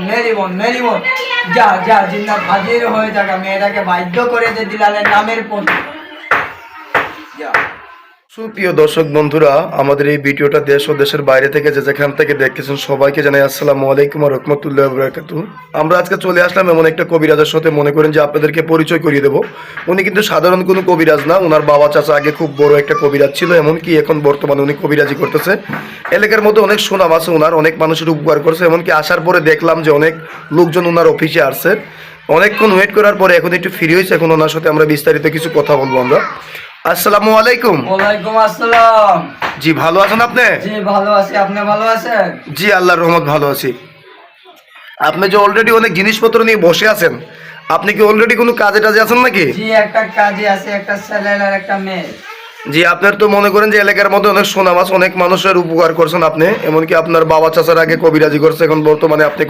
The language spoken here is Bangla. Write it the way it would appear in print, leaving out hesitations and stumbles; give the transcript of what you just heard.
মেরিবন যা যা জিন্নাত হাজির হয়ে থাকা মেয়েটাকে বাধ্য করে যে দিলালের নামের পথে যা। সুপ্রিয় দর্শক বন্ধুরা, আমাদের এই ভিডিওটা দেশ ও দেশের বাইরে থেকে যে যেখান থেকে দেখতেছেন সবাইকে জানাই আসসালামু আলাইকুম ওয়া রাহমাতুল্লাহি ওয়া বারাকাতুহু। আমরা আজকে চলে আসলাম এমন একটা কবিরাজের সাথে, মনে করেন যে আপনাদেরকে পরিচয় করিয়ে দেবো। উনি কিন্তু সাধারণ কোনো কবিরাজ না, ওনার বাবা চাচা আগে খুব বড় একটা কবিরাজ ছিল, এমনকি এখন বর্তমানে উনি কবিরাজি করতেছে। এলাকার মধ্যে অনেক সুনাম আছে ওনার, অনেক মানুষের উপকার করছে। এমনকি আসার পরে দেখলাম যে অনেক লোকজন ওনার অফিসে আসছে। অনেকক্ষণ ওয়েট করার পরে এখন একটু ফ্রি হয়েছে, এখন ওনার সাথে আমরা বিস্তারিত কিছু কথা বলবো আমরা। আসসালামু আলাইকুম। ওয়ালাইকুম আসসালাম। জি, ভালো আছেন আপনি? জি ভালো আছি, আপনি ভালো আছেন? জি, আল্লাহর রহমত ভালো আছি। আপনি যে অলরেডি অনেক জিনিসপত্র নিয়ে বসে আছেন, আপনি কি অলরেডি কোনো কাজে টাজে আছেন নাকি? জি একটা কাজে আছে, একটা ছেলে আর একটা মেয়ে। জি, আপনার তো মনে করেন যে এলাকার মধ্যে অনেক সুনাম আছে, অনেক মানুষের উপকার করছেন আপনি, এমনকি আপনার বাবা চাচার আগে কবিরাজি করছে, এখন বর্তমানে আপনি